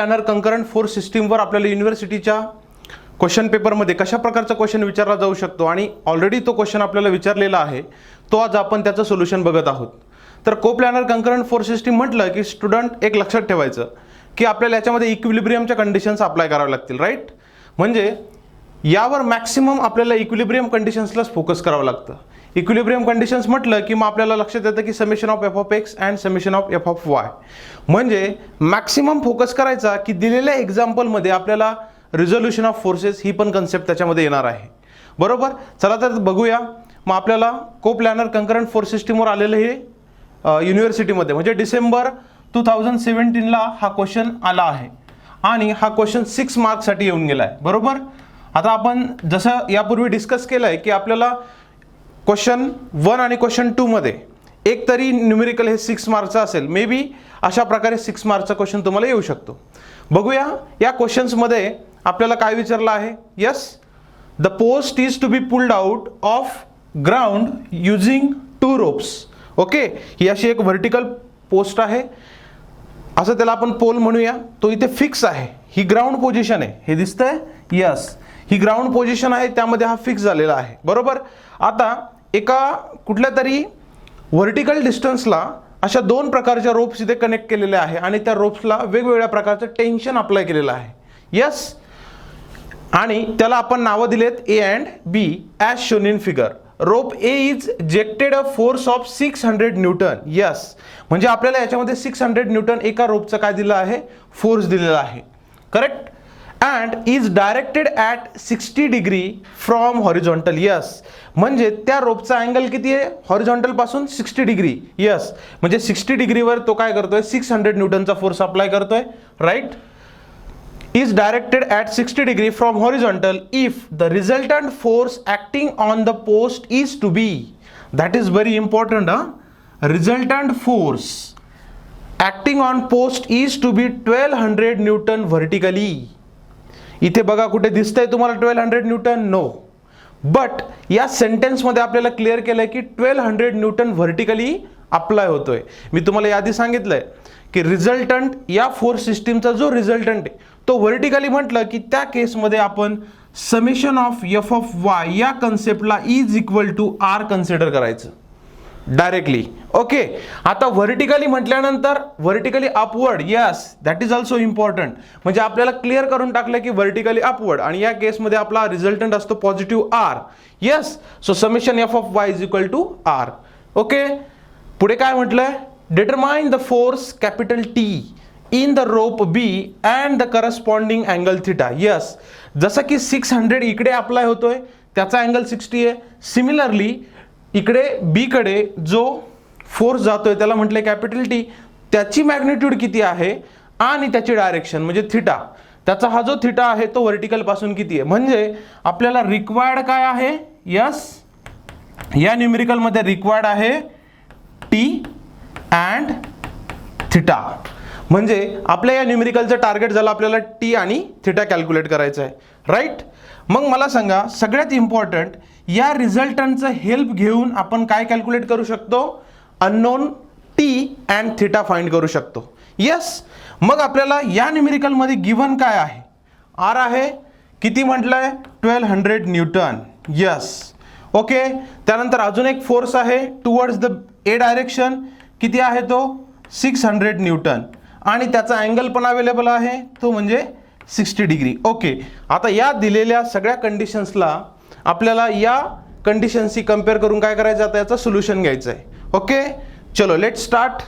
Planar concurrent force सिस्टीमवर आपल्याला युनिव्हर्सिटीच्या question पेपरमध्ये कशा प्रकारचा क्वेश्चन विचारला जाऊ शकतो आणि ऑलरेडी तो क्वेश्चन आपल्याला विचारलेला आहे, तो आज आपण त्याचं सोल्युशन बघत आहोत. तर को प्लॅनर कंकरंट फोर्स सिस्टीम म्हटलं की स्टुडंट एक लक्षात ठेवायचं की आपल्याला याच्यामध्ये इक्विलिब्रियमच्या कंडिशन्स अप्लाय कराव्या लागतील, राईट. म्हणजे यावर मॅक्सिमम आपल्याला इक्विलिब्रियम कंडिशन्सलाच फोकस करावं लागतं. इक्विलिब्रियम कंडिशन्स म्हटलं की मग आपल्याला लक्षात येतं की summation of F of X and summation of F of Y. म्हणजे मॅक्सिमम फोकस करायचा की दिलेल्या एक्झाम्पलमध्ये आपल्याला रिझोल्युशन ऑफ फोर्सेस ही पण कन्सेप्ट त्याच्यामध्ये येणार आहे, बरोबर. चला तर बघूया. मग आपल्याला को प्लॅनर कंकरंट फोर्स सिस्टीमवर आलेलं हे युनिव्हर्सिटीमध्ये म्हणजे डिसेंबर 2017ला हा क्वेश्चन आला आहे आणि हा क्वेश्चन 6 मार्क्ससाठी येऊन गेला आहे, बरोबर. आता आपण जसं यापूर्वी डिस्कस केलं आहे की आपल्याला क्वेश्चन 1 आणि क्वेश्चन 2 मध्ये एक तरी न्यूमेरिकल हे 6 मार्क्सचा असेल. मे बी अशा प्रकारे 6 मार्क्सचा क्वेश्चन तुम्हाला येऊ शकतो. बघूया या क्वेश्चन्समध्ये आपल्याला काय विचारलं आहे. Yes, the post is to be pulled out of ground using 2 ropes. Okay, ही अशी एक व्हर्टिकल पोस्ट आहे, असं त्याला आपण पोल म्हणूया. तो इथे फिक्स आहे, ही ग्राउंड पोझिशन आहे, हे दिसतंय. यस, ही ग्राउंड पोझिशन आहे, त्यामध्ये हा फिक्स झालेला आहे, बरोबर. आता एका कुठल्या तरी व्हर्टिकल डिस्टन्सला अशा 2 प्रकारच्या रोप्स इथे कनेक्ट केलेल्या आहे आणि त्या रोप्सला वेगवेगळ्या प्रकारचं टेन्शन अप्लाय केलेलं आहे. यस, आणि त्याला आपण नावं दिलेत A and B as shown in figure. Rope A is subjected a force of 600 newton. Yes, म्हणजे आपल्याला याच्यामध्ये 600 न्यूटन एका रोपचं काय दिलं आहे, फोर्स दिलेला आहे, correct. And is directed at 60 degree from horizontal. Yes, म्हणजे त्या रोपचा अँगल किती आहे, हॉरिझॉन्टल पासून 60 डिग्री. यस, म्हणजे 60 डिग्रीवर तो काय करतोय, 600 न्यूटनचा फोर्स अप्लाय करतोय, right. is directed at 60 degree from horizontal if the resultant force acting on the post is to be, that is very important, resultant force acting on post is to be 1200 Newton vertically. इथे बघा कुठे दिसतंय तुम्हाला 1200 Newton, no. But या सेंटेन्समध्ये आपल्याला clear केलंय की 1200 Newton vertically apply होतोय. मी तुम्हाला यादी सांगितलंय की रिझल्टंट या फोर्स सिस्टीमचा जो रिझल्टंट आहे तो व्हर्टिकली म्हटलं की त्या केसमध्ये आपण summation of F of Y या कन्सेप्टला is equal to R consider करायचं डायरेक्टली. ओके, आता व्हर्टिकली म्हटल्यानंतर vertically upward, yes, that is also important. म्हणजे आपल्याला क्लिअर करून टाकलं की व्हर्टिकली अपवर्ड आणि या केसमध्ये आपला रिझल्टंट असतो positive R. Yes, so summation F of Y is equal to R. Okay, पुढे काय म्हटलंय, determine the force capital T in the rope B and the corresponding angle theta. Yes, जसं की 600 इकडे अप्लाय होतोय त्याचा अँगल 60 आहे. सिमिलरली इकडे बी कडे जो फोर्स जातोय त्याला म्हटलंय कॅपिटल टी, त्याची मॅग्निट्यूड किती आहे आणि त्याची डायरेक्शन म्हणजे थिटा, त्याचा हा जो थिटा आहे तो व्हर्टिकल पासून किती आहे. म्हणजे आपल्याला रिक्वायर्ड काय आहे, यस, या न्यूमेरिकल मध्ये रिक्वायर्ड आहे टी अँड थिटा. म्हणजे आपल्या या न्यूमेरिकलचं टार्गेट झालं आपल्याला टी आणि थिटा कॅल्क्युलेट करायचं आहे, राईट. मग मला सांगा सगळ्यात इम्पॉर्टंट, या रिझल्टंटचं हेल्प घेऊन आपण काय कॅल्क्युलेट करू शकतो, unknown T and theta find करू शकतो. यस, मग आपल्याला या न्यूमेरिकलमध्ये गिव्हन काय आहे, आर आहे, किती म्हटलंय 1200 न्यूटन. Yes, okay. त्यानंतर अजून एक फोर्स आहे टुवर्ड्स द ए डायरेक्शन, किती आहे तो 600 न्यूटन आणि त्याचा अँगल पण अवेलेबल आहे तो म्हणजे 60 डिग्री. ओके, आता या दिलेल्या सगळ्या कंडिशन्सला आपल्याला या कंडिशन्सशी कम्पेअर करून काय करायचं, आता याचं सोल्युशन घ्यायचं आहे. ओके, चलो लेट स्टार्ट.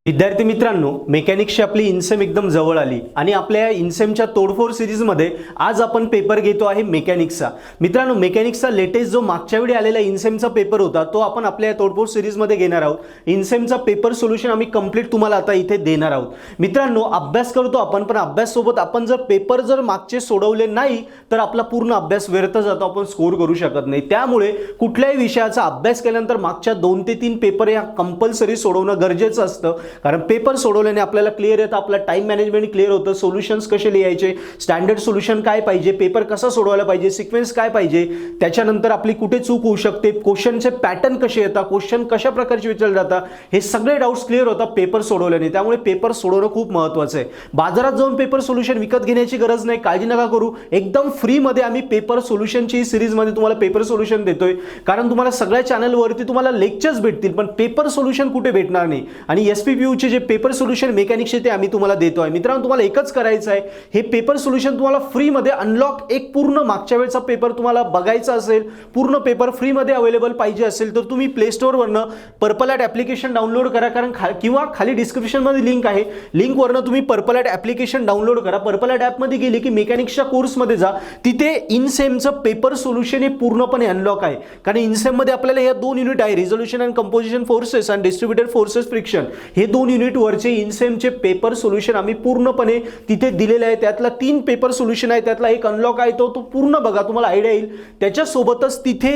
विद्यार्थी मित्रांनो, मेकॅनिक्सची आपली इन्सेम एकदम जवळ आली आणि आपल्या या इन्सेमच्या तोडफोड सिरीजमध्ये आज आपण पेपर घेतो आहे मेकॅनिक्सचा. मित्रांनो, मेकॅनिक्सचा लेटेस्ट जो मागच्या वेळी आलेला इन्सेमचा पेपर होता तो आपण आपल्या तोडफोड सिरीजमध्ये घेणार आहोत. इन्सेमचा पेपर सोल्युशन आम्ही कंप्लीट तुम्हाला आता इथे देणार आहोत. मित्रांनो, अभ्यास करतो आपण, पण अभ्यास सोबत आपण जर पेपर जर मागचे सोडवले नाही तर आपला पूर्ण अभ्यास व्यर्थ जातो, आपण स्कोर करू शकत नाही. त्यामुळे कुठल्याही विषयाचा अभ्यास केल्यानंतर मागच्या 2 ते 3 पेपर या कंपल्सरी सोडवणं गरजेचं असतं. कारण पेपर सोडवल्याने आपल्याला क्लिअर येतं, आपला टाइम मॅनेजमेंट क्लिअर होतं, सोल्युशन्स कसे लिहायचे, स्टँडर्ड सोल्युशन काय पाहिजे, पेपर कसा सोडवायला पाहिजे, सिक्वेन्स काय पाहिजे, त्याच्यानंतर आपली कुठे चूक होऊ शकते, क्वेश्चनचे पॅटर्न कसे येतात, क्वेश्चन कशा प्रकारचे विचारले जातात, हे सगळे डाऊट्स क्लिअर होतात पेपर सोडवल्याने. त्यामुळे पेपर सोडवणं खूप महत्त्वाचं आहे. बाजारात जाऊन पेपर सोल्युशन विकत घेण्याची गरज नाही, काळजी नका करू. एकदम फ्रीमध्ये आम्ही पेपर सोल्युशनची सिरीजमध्ये तुम्हाला पेपर सोल्युशन देतोय. कारण तुम्हाला सगळ्या चॅनलवरती तुम्हाला लेक्चर्स भेटतील, पण पेपर सोल्युशन कुठे भेटणार नाही. आणि SPPUचे जे पेपर सोल्युशन मेकॅनिक्सचे ते आम्ही तुम्हाला देतोय. मित्रांनो, तुम्हाला एकच करायचं आहे, हे पेपर सोल्युशन तुम्हाला फ्रीमध्ये अनलॉक, एक पूर्ण मागच्या वेळचा पेपर तुम्हाला बघायचा असेल, पूर्ण पेपर फ्रीमध्ये अवेलेबल पाहिजे असेल तर तुम्ही प्ले स्टोअरवरनं पर्पल ॲट ॲप्लिकेशन डाउनलोड करा. कारण किंवा खाली डिस्क्रिप्शनमध्ये लिंक आहे, लिंकवरनं तुम्ही पर्पल ॲट ॲप्लिकेशन डाउनलोड करा. पर्पल ॲट ॲपमध्ये गेली की मेकॅनिक्सच्या कोर्समध्ये जा, तिथे इनसेमचं पेपर सोल्युशन हे पूर्णपणे अनलॉक आहे. कारण इनसेममध्ये आपल्याला या 2 युनिट आहे, रिझोल्युशन अँड कंपोजिशन फोर्सेस आणि डिस्ट्रीब्युटेड फोर्सेस फ्रिक्शन. हे 2 युनिटवरचे इनसेमचे पेपर सोल्युशन आम्ही पूर्णपणे तिथे दिलेले आहे. त्यातला 3 पेपर सोल्युशन आहे, त्यातला एक अनलॉक आहे, तो पूर्ण बघा, तुम्हाला आयडिया येईल. त्याच्यासोबतच तिथे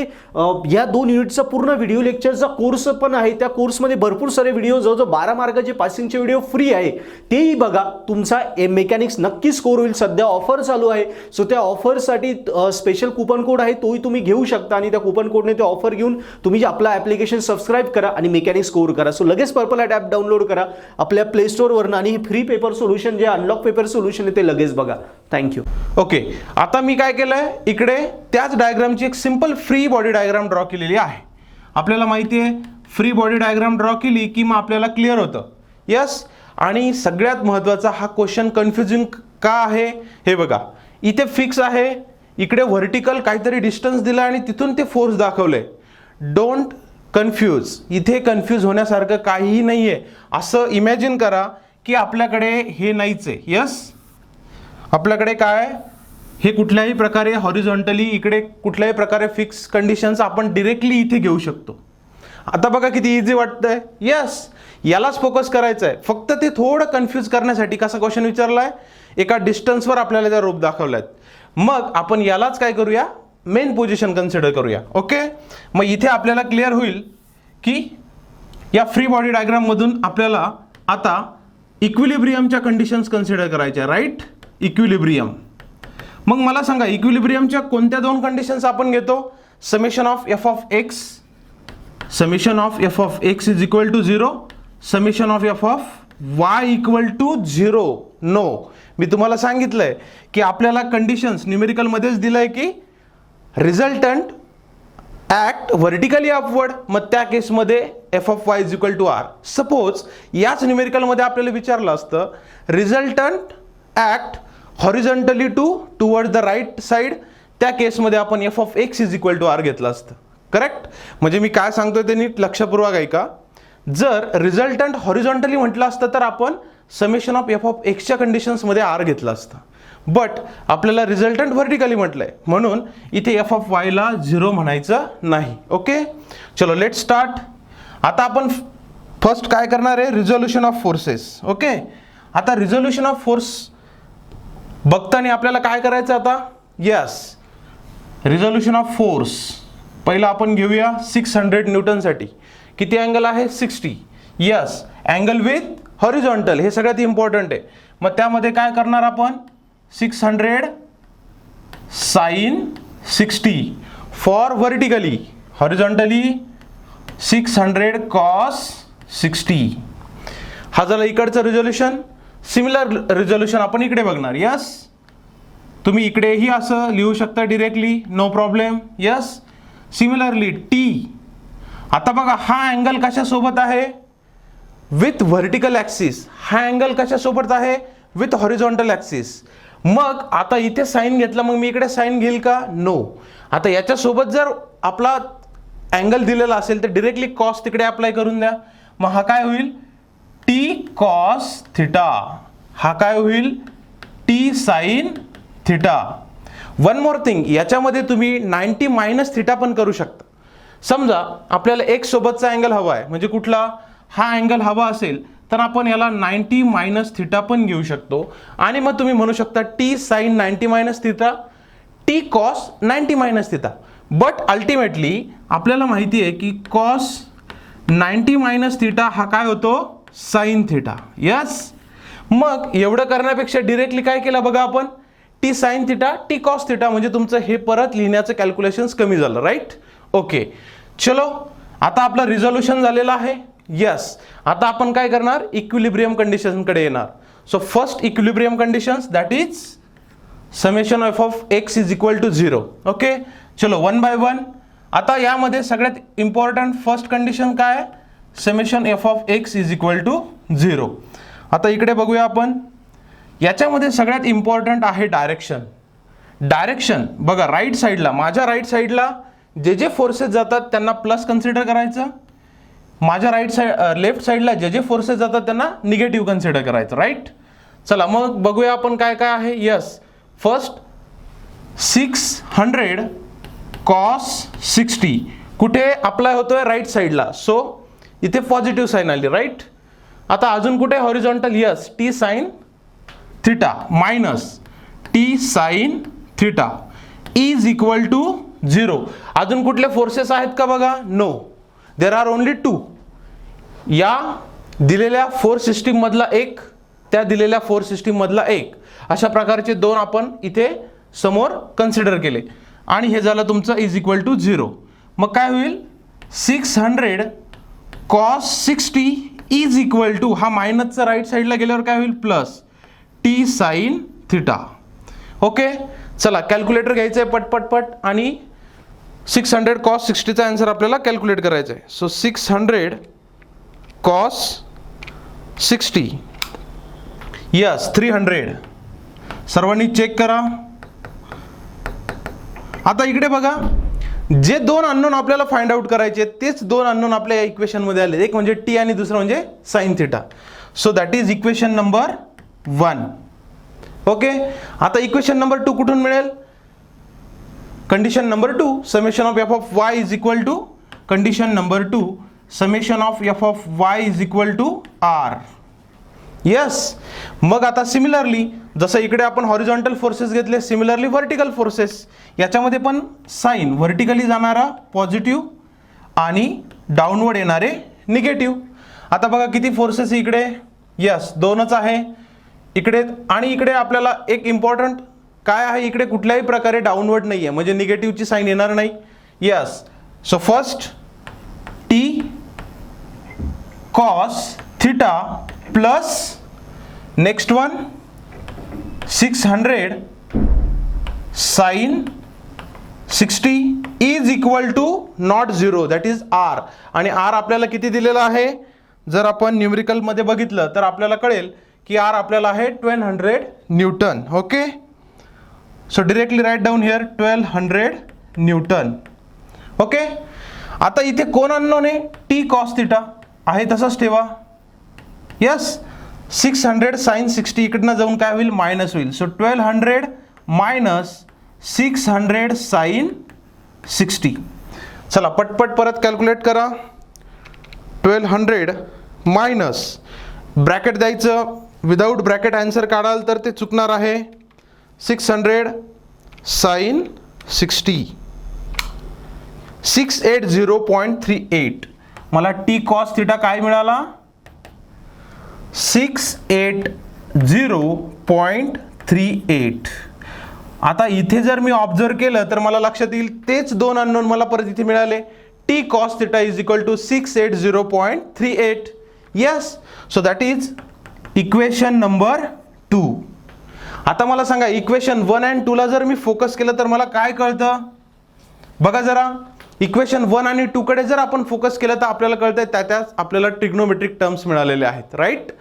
या 2 युनिटचा पूर्ण व्हिडिओ लेक्चरचा कोर्स पण आहे. त्या कोर्समध्ये भरपूर सारे व्हिडिओ, जवळजवळ 12 मार्काचे पासिंगचे व्हिडिओ फ्री आहे, तेही बघा. तुमचा मेकॅनिक्स नक्की स्कोर होईल. सध्या ऑफर चालू आहे, सो त्या ऑफरसाठी स्पेशल कुपन कोड आहे, तोही तुम्ही घेऊ शकता. आणि त्या कुपन कोडने ते ऑफर घेऊन तुम्ही आपला ॲप्लिकेशन सबस्क्राईब करा आणि मेकॅनिक्स स्कोर करा. सो लगेच पर्पल ॲट ॲप डाउनलोड करा आपल्या प्ले स्टोअरवरनं आणि फ्री पेपर सोल्युशन जे अनलॉक पेपर सोल्युशन आहे ते लगेच बघा. थँक्यू. ओके, आता मी काय केलंय, इकडे त्याच डायग्रामची एक simple free body diagram draw केलेली आहे. आपल्याला माहिती आहे फ्री बॉडी डायग्राम ड्रॉ केली की मग आपल्याला क्लिअर होतं. यस. आणि सगळ्यात महत्त्वाचा, हा क्वेश्चन कन्फ्युजिंग का आहे हे बघा. इथे फिक्स आहे, इकडे व्हर्टिकल काहीतरी डिस्टन्स दिला आणि तिथून ते फोर्स दाखवलंय. डोंट कन्फ्यूज, इथे कन्फ्यूज होण्यासारखं काहीही नाही आहे. असं इमॅजिन करा की आपल्याकडे हे नाहीच आहे. यस, आपल्याकडे काय, हे कुठल्याही प्रकारे हॉरिझॉन्टली, इकडे कुठल्याही प्रकारे फिक्स कंडिशन्स आपण डिरेक्टली इथे घेऊ शकतो. आता बघा किती इझी वाटतंय. यस, यालाच फोकस करायचं आहे. फक्त ते थोडं कन्फ्यूज करण्यासाठी कसा क्वेश्चन विचारलाय, एका डिस्टन्सवर आपल्याला त्या रूप दाखवल्यात. मग आपण यालाच काय करूया, मेन पोझिशन कन्सिडर करूया. ओके, मग इथे आपल्याला क्लिअर होईल की या फ्री बॉडी डायग्राममधून आपल्याला आता इक्विलिब्रियमच्या कंडिशन्स कन्सिडर करायच्या. Right, equilibrium. मग मला सांगा, इक्विलिब्रियमच्या कोणत्या 2 कंडिशन्स आपण घेतो? Summation of F of X, summation of F of x is equal to 0, summation of F of Y equal to 0. No, मी तुम्हाला सांगितलंय की आपल्याला कंडिशन्स न्यूमेरिकलमध्येच दिलंय की रिझल्टंट ॲक्ट व्हर्टिकली अपवर्ड, मग त्या केसमध्ये F of Y is equal to R. Suppose याच न्यूमेरिकलमध्ये आपल्याला विचारलं असतं resultant act horizontally toward the right side, त्या केसमध्ये आपण F of x is equal to R घेतलं असतं. करेक्ट. म्हणजे मी काय सांगतोय ते नीट लक्षपूर्वक ऐका. जर रिझल्टंट हॉरिझॉन्टली म्हटलं असतं तर आपण समेशन ऑफ एफ ऑफ एक्सच्या कंडिशन्समध्ये आर घेतलं असतं. बट आपल्याला रिझल्टंट व्हर्टिकली म्हटलंय, म्हणून इथे एफ ऑफ वायला 0 म्हणायचं नाही. ओके, चलो लेट स्टार्ट. आता आपण फर्स्ट काय करणार आहे, रिझोल्युशन ऑफ फोर्सेस. ओके, आता रिझोल्युशन ऑफ फोर्स बघताना आपल्याला काय करायचं आता. यस, रिझोल्युशन ऑफ फोर्स पहिला आपण घेऊया 600 न्यूटनसाठी. किती अँगल आहे, 60. यस, अँगल विथ हॉरिझॉन्टल, हे सगळ्यात इम्पॉर्टंट आहे. मग त्यामध्ये काय करणार आपण, 600 sine 60 for vertically, horizontally 600 cos 60. हा झाला इकडचं रिझोल्युशन. सिमिलर रिझोल्युशन आपण इकडे बघणार. यस, तुम्ही इकडेही असं लिहू शकता directly, no problem. Yes, similarly T. आता बघा हा अँगल कशासोबत आहे, विथ व्हर्टिकल ॲक्सिस. हा अँगल कशासोबत आहे, विथ हॉरिझॉन्टल ॲक्सिस. मग आता इथे साइन घेतला, मग मी इकडे साइन घेईल का, नो. आता याच्यासोबत जर आपला अँगल दिलेला असेल तर डिरेक्टली कॉस तिकडे अप्लाय करून द्या. मग हा काय होईल, टी कॉस थिटा. हा काय होईल, T sine theta. One more thing, याच्यामध्ये तुम्ही 90 मायनस थिटा पण करू शकता. समजा आपल्याला एक सोबतचा अँगल हवा आहे, म्हणजे कुठला, हा अँगल हवा असेल तर आपण याला 90 मायनस थिटा पण घेऊ शकतो. आणि मग तुम्ही म्हणू शकता T sine 90 minus theta, T cos 90 minus theta. But ultimately आपल्याला माहिती आहे की कॉस 90 मायनस थिटा हा काय होतो, साइन थिटा. यस. मग एवढं करण्यापेक्षा डिरेक्टली काय केलं बघा आपण, T sine theta T cos theta, म्हणजे तुमचं हे परत लिहिण्याचं कॅल्क्युलेशन्स कमी झालं. राईट. ओके. चलो आता आपलं रिझोल्युशन झालेलं आहे. यस. आता आपण काय करणार, इक्विलिब्रियम कंडिशन कडे येणार. So first equilibrium conditions that is summation F of x is equal to 0. Okay. चलो वन बाय वन. आता यामध्ये सगळ्यात इम्पॉर्टंट फर्स्ट कंडिशन काय आहे, summation F of x is equal to 0. आता इकडे बघूया आपण, याच्यामध्ये सगळ्यात इम्पॉर्टंट आहे डायरेक्शन. डायरेक्शन बघा, राईट साईडला, माझ्या राईट साईडला जे जे फोर्सेस जातात त्यांना प्लस कन्सिडर करायचं, माझ्या लेफ्ट साईडला जे जे फोर्सेस जातात त्यांना निगेटिव्ह कन्सिडर करायचं. राईट. चला मग बघूया आपण काय काय आहे. यस. फर्स्ट 600 कॉस 60 कुठे अप्लाय होतोय, राईट साईडला. सो इथे पॉझिटिव्ह साईन आली. राईट. आता अजून कुठे, horizontal. Yes. T sine theta minus T sine theta is equal to 0. अजून कुठले फोर्सेस आहेत का बघा, नो, देर आर ओनली 2. या दिलेल्या फोर्स सिस्टीम मधला एक, त्या दिलेल्या फोर्स सिस्टीम मधला एक, अशा प्रकारचे दोन आपण इथे समोर कन्सिडर केले आणि हे झालं तुमचं इज इक्वल टू 0. मग काय होईल, 600 कॉस 60 इज इक्वल टू, हा मायनसचा राईट साईडला गेल्यावर काय होईल, plus T sine theta. Okay. चला कॅल्क्युलेटर घ्यायचं आहे पटपट आणि 600 कॉस 60चा आन्सर आपल्याला कॅल्क्युलेट करायचा आहे. So 600 cos 60. यस. 300. सर्वांनी चेक करा. आता इकडे बघा, जे दोन अननोन आपल्याला फाइंड आउट करायचे तेच दोन अननोन आपल्या इक्वेशन मध्ये आले. एक म्हणजे टी आणि दुसरं म्हणजे sine theta. So that is equation number 1. Okay. आता इक्वेशन नंबर 2 कुठून मिळेल, condition number 2 summation of F of Y is equal to, condition number 2 summation of F of Y is equal to R. Yes. मग आता similarly जसं इकडे आपण horizontal forces घेतले, similarly vertical forces, याच्यामध्ये पण साइन व्हर्टिकली जाणारा पॉझिटिव्ह आणि डाऊनवर्ड येणारे निगेटिव्ह. आता बघा किती फोर्सेस इकडे, यस 2च आहे इकडे, आणि इकडे आपल्याला एक इम्पॉर्टंट काय आहे, इकडे कुठल्याही प्रकारे डाऊनवर्ड नाही आहे, म्हणजे निगेटिव्हची साइन येणार नाही. Yes. So first T cos theta plus next one 600 sine 60 is equal to not 0, that is R. आणि आर आपल्याला किती दिलेला आहे, जर आपण न्यूमेरिकल मध्ये बघितलं तर आपल्याला कळेल की आर आपल्याला आहे 1200 newton. Okay. So directly right down here 1200 newton. Okay. आता इथे कोण अननोन आहे, टी कॉस थिटा आहे तसंच ठेवा. यस. 600 साइन 60 इकडनं जाऊन काय होईल, मायनस होईल. So 1200 minus 600 sine 60. चला पटपट परत कॅल्क्युलेट करा. 1200 मायनस ब्रॅकेट द्यायचं, विदाऊट ब्रॅकेट आन्सर काढाल तर ते चुकणार आहे. 600 साइन 60 680.38. मला टी कॉस थिटा काय मिळाला, 680.38. आता इथे जर मी ऑब्झर्व केलं तर मला लक्षात येईल तेच दोन अननोन मला परत इथे मिळाले. T cos theta is equal to 680.38. Yes. So that is equation number 2. आता मला सांगा, इक्वेशन 1 आणि 2 ला जर मी फोकस केलं तर मला काय कळतं बघा जरा. इक्वेशन 1 आणि 2 कडे जर आपण फोकस केलं तर आपल्याला कळतंय त्यात आपल्याला ट्रिग्नोमेट्रिक टर्म्स मिळालेले आहेत. राईट.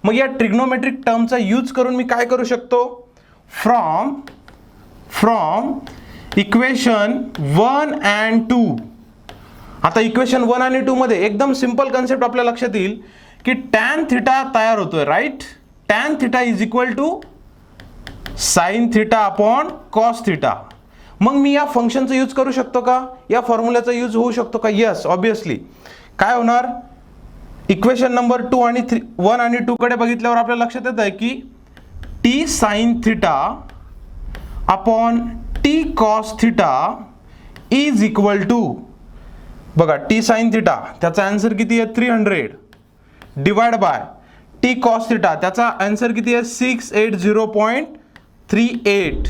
मग या ट्रिग्नोमेट्रिक टर्मचा यूज करून मी काय करू शकतो, फ्रॉम इक्वेशन 1 अँड 2. आता इक्वेशन 1 आणि 2 मध्ये एकदम सिंपल कन्सेप्ट आपल्या लक्षात येईल की टॅन थिटा तयार होतोय. Right. Tan theta is equal to sine theta upon cos theta. मग मी या फंक्शनचा यूज करू शकतो का, या फॉर्म्युल्याचा यूज होऊ शकतो का, यस ऑब्विसली. काय होणार, इक्वेशन नंबर 2 आणि 1 आणि 2 कडे बघितल्यावर आपल्या लक्षात येत आहे की T sine theta upon T cos theta is equal to, बघा टी साइन थिटा त्याचा आन्सर किती आहे 300, divide by T cos theta, त्याचा आन्सर किती आहे 680.38.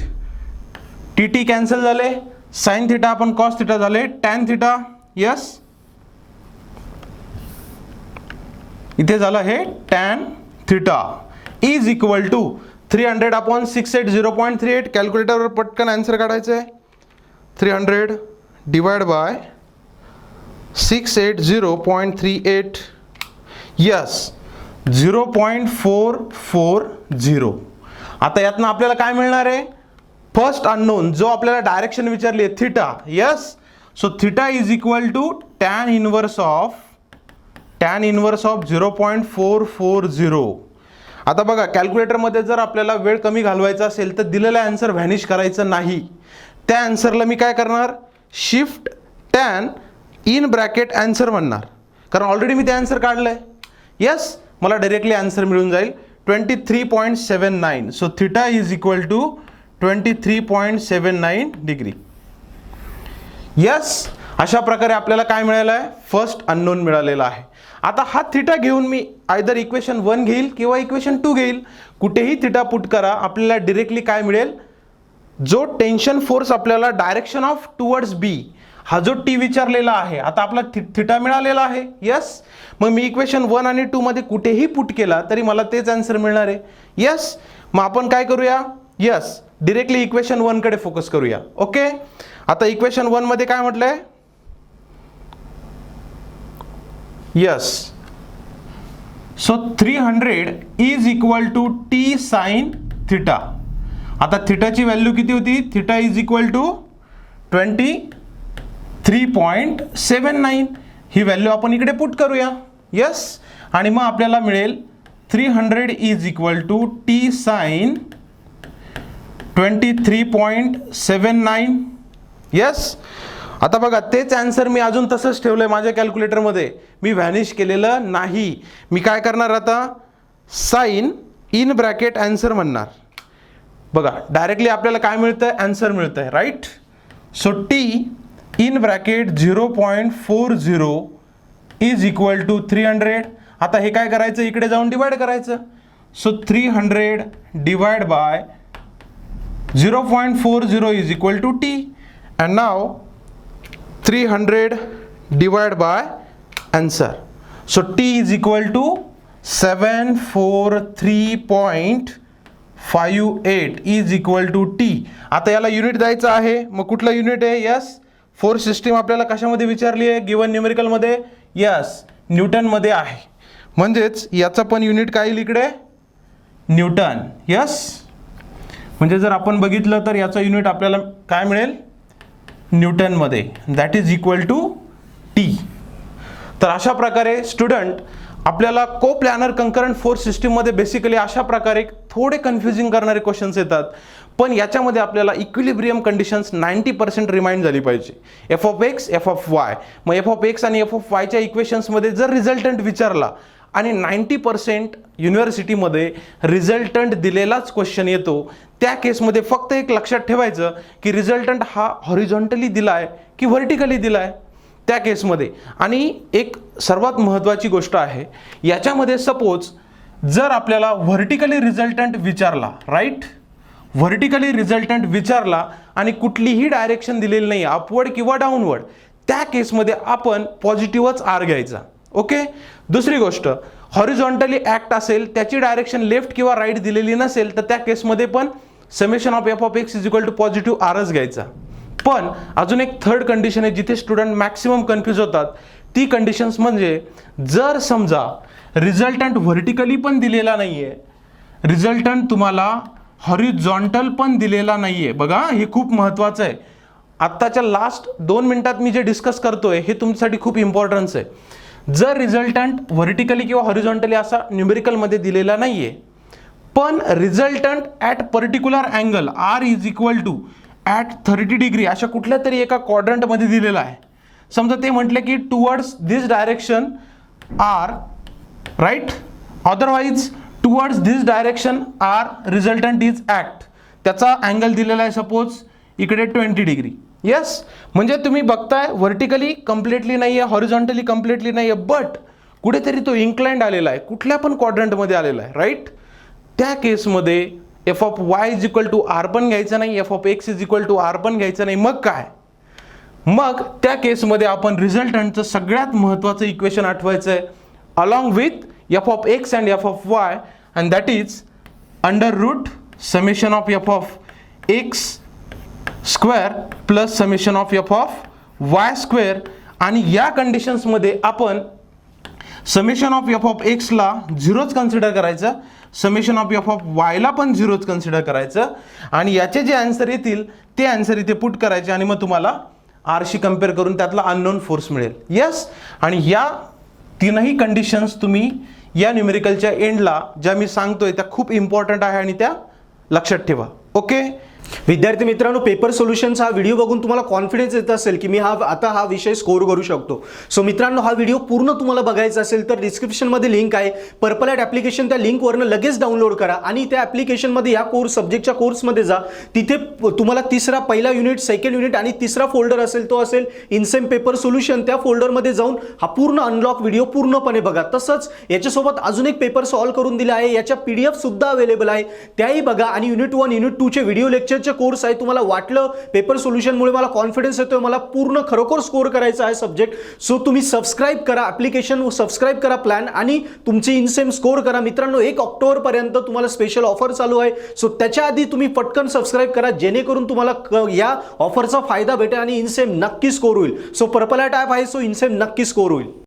टी टी कॅन्सल झाले, साइन थिटा आपण कॉस थिटा झाले, टॅन थिटा यस इथे झालं हे tan theta is equal to 300/680.38. कॅल्क्युलेटरवर पटकन आन्सर काढायचं आहे. 300 डिवाइड बाय 680.38 यस 0.440. आता यातनं आपल्याला काय मिळणार आहे, फर्स्ट अननोन जो आपल्याला डायरेक्शन विचारली आहे theta. Yes, so theta is equal to tan inverse of 0.440. आता बघा कॅल्क्युलेटरमध्ये जर आपल्याला वेळ कमी घालवायचा असेल तर दिलेला आन्सर व्हॅनिश करायचं नाही. त्या आन्सरला मी काय करणार, shift tan in bracket answer म्हणणार, कारण ऑलरेडी मी ते आन्सर काढलंय. यस, मला डायरेक्टली आन्सर मिळून जाईल 23.79. So theta is equal to 23.79 degree. Yes, अशा प्रकारे आपल्याला काय मिळालं आहे, फर्स्ट अननोन मिळालेला आहे. आता हा थिटा घेऊन मी आयदर इक्वेशन 1 घेईल किंवा इक्वेशन 2 घेईल, कुठेही थिटा पुट करा, आपल्याला डिरेक्टली काय मिळेल, जो टेन्शन फोर्स आपल्याला डायरेक्शन ऑफ टुवर्ड्स बी, हा जो टी विचारलेला आहे, आता आपला थिटा मिळालेला आहे. यस, मग मी इक्वेशन 1 आणि 2 मध्ये कुठेही पुट केला तरी मला तेच आन्सर मिळणार आहे. यस, मग आपण काय करूया, यस डिरेक्टली इक्वेशन 1 कडे फोकस करूया. ओके, आता इक्वेशन 1 मध्ये काय म्हटलंय, yes, so 300 is equal to T sine theta. आता थिटाची व्हॅल्यू किती होती, थिटा इज इक्वल टू 23.79. ही व्हॅल्यू आपण इकडे पुट करूया. यस, आणि मग आपल्याला मिळेल 300 is equal to T sine 23.79. Yes, आता बघा तेच आन्सर मी अजून तसंच ठेवलंय माझ्या कॅल्क्युलेटरमध्ये, मी व्हॅनिश केलेलं नाही. मी काय करणार आता, साइन इन ब्रॅकेट आन्सर म्हणणार. बघा डायरेक्टली आपल्याला काय मिळतंय, आन्सर मिळतंय. Right, so T in bracket 0.40 is equal to 300. आता हे काय करायचं, इकडे जाऊन डिवाइड करायचं. So 300 divide by 0.40 is equal to T. And नाव 300 divided by answer. So T is equal to 743.58 is equal to T. आता याला युनिट द्यायचं आहे, मग कुठला युनिट आहे, यस फोर्स सिस्टीम आपल्याला कशामध्ये विचारली आहे, गिवन न्यूमेरिकलमध्ये, यस न्यूटनमध्ये आहे. म्हणजेच याचा पण युनिट काय येईल इकडे, न्यूटन. यस, म्हणजे जर आपण बघितलं तर याचा युनिट आपल्याला काय मिळेल, न्यूटनमध्ये, that is equal to T. तर अशा प्रकारे स्टुडंट आपल्याला को प्लॅनर कंकरंट फोर्स सिस्टीममध्ये बेसिकली अशा प्रकारे थोडे कन्फ्युजिंग करणारे क्वेश्चन्स येतात, पण याच्यामध्ये आपल्याला इक्विलिब्रियम कंडिशन्स 90% रिमाइंड झाली पाहिजे. F of x, F of Y, मग एफ ऑफ एक्स आणि एफ ऑफ वायच्या इक्वेशन्समध्ये जर रिझल्टंट विचारला आणि 90% युनिव्हर्सिटीमध्ये रिझल्टंट दिलेलाच क्वेश्चन येतो, त्या केसमध्ये फक्त एक लक्षात ठेवायचं की रिझल्टंट हा हॉरिझॉन्टली दिलाय की व्हर्टिकली दिलाय त्या केसमध्ये. आणि एक सर्वात महत्त्वाची गोष्ट आहे याच्यामध्ये, सपोज जर आपल्याला व्हर्टिकली रिझल्टंट विचारला, राईट, व्हर्टिकली रिझल्टंट विचारला आणि कुठलीही डायरेक्शन दिलेली नाही, अपवर्ड किंवा डाऊनवर्ड, त्या केसमध्ये आपण पॉझिटिव्हच आर घ्यायचा. ओके, दुसरी गोष्ट, हॉरिझॉन्टली ॲक्ट असेल, त्याची डायरेक्शन लेफ्ट किंवा राईट दिलेली नसेल, तर त्या केसमध्ये पण summation of F of x is equal to positive आरच घ्यायचा. पण अजून एक थर्ड कंडिशन आहे जिथे स्टुडंट मॅक्सिमम कन्फ्यूज होतात. ती कंडिशन्स म्हणजे जर समजा रिझल्टंट व्हर्टिकली पण दिलेला नाहीये, रिझल्टंट तुम्हाला हॉरिझॉन्टल पण दिलेला नाहीये. बघा हे खूप महत्त्वाचं आहे. आत्ताच्या लास्ट 2 मिनिटात मी जे डिस्कस करतोय हे तुमच्यासाठी खूप इम्पॉर्टन्स आहे. जर रिझल्टंट व्हर्टिकली किंवा हॉरिझॉन्टली असा न्यूमेरिकलमध्ये दिलेला नाहीये, पण resultant at particular angle R is equal to at 30 degree अशा कुठल्या तरी एका क्वाड्रंटमध्ये दिलेला आहे. समजा ते म्हटले की towards this direction R, right, otherwise towards this direction R resultant is act, त्याचा अँगल दिलेला आहे सपोज इकडे 20 डिग्री. यस, म्हणजे तुम्ही बघताय व्हर्टिकली कम्प्लिटली नाही आहे, हॉरिझॉन्टली कम्प्लिटली नाही आहे, बट कुठेतरी तो इन्क्लाइंड आलेला आहे, कुठल्या पण क्वाड्रंटमध्ये आलेला आहे, राईट. त्या केसमध्ये F of Y is equal to R पण घ्यायचं नाही, F of x is equal to R पण घ्यायचं नाही. मग काय, मग त्या केसमध्ये आपण रिझल्टंटचं सगळ्यात महत्त्वाचं इक्वेशन आठवायचं आहे along with F of X and F of Y, and that is under root summation of F of X square plus summation of F of Y square. आणि या कंडिशन्समध्ये आपण समेशन ऑफ एफ ऑफ एक्सला झिरोच consider करायचं, summation of F of वायला पण झिरोच consider करायचं, आणि याचे जे आन्सर येतील ते आन्सर इथे पुट करायचे, आणि मग तुम्हाला आरशी कम्पेअर करून त्यातला अननोन फोर्स मिळेल. येस, आणि या तीनही कंडिशन्स तुम्ही या न्यूमेरिकलच्या एंडला ज्या मी सांगतोय त्या खूप इम्पॉर्टंट आहे आणि त्या लक्षात ठेवा. ओके विद्यार्थी मित्रांनो, पेपर सोल्युशनचा हा व्हिडिओ बघून तुम्हाला कॉन्फिडन्स येत असेल की मी आता हा विषय स्कोर करू शकतो. सो मित्रांनो, हा व्हिडिओ पूर्ण तुम्हाला बघायचा असेल तर डिस्क्रिप्शनमध्ये लिंक आहे, पर्पल ॲट ॲप्लिकेशन, त्या लिंकवरनं लगेच डाउनलोड करा आणि त्या ॲप्लिकेशनमध्ये या कोर्स सब्जेक्टच्या कोर्समध्ये जा. तिथे तुम्हाला पहिला युनिट, सेकंड युनिट आणि तिसरा फोल्डर असेल, तो असेल इनसेम पेपर सोल्युशन. त्या फोल्डरमध्ये जाऊन हा पूर्ण अनलॉक व्हिडिओ पूर्णपणे बघा. तसंच याच्यासोबत अजून एक पेपर सॉल्व्ह करून दिला आहे, याच्या PDF सुद्धा अवेलेबल आहे, त्याही बघा. आणि युनिट 1, युनिट 2 चे व्हिडिओ लेक्चरचे कोर्स आहे. तुम्हाला वाटलं पेपर सोल्युशनमुळे मला कॉन्फिडन्स येतोय, मला पूर्ण खरोखर स्कोर करायचा आहे सब्जेक्ट, सो तुम्ही सबस्क्राईब करा, ॲप्लिकेशन सबस्क्राईब करा प्लॅन, आणि तुमची इनसेम स्कोर करा. मित्रांनो, 1 ऑक्टोबरपर्यंत तुम्हाला स्पेशल ऑफर चालू आहे, सो त्याच्या आधी तुम्ही पटकन सबस्क्राईब करा जेणेकरून तुम्हाला या ऑफरचा फायदा भेटेल आणि इनसेम नक्की स्कोर होईल. सो पर्पल ॲट ॲप आहे, सो इनसेम नक्की स्कोर होईल.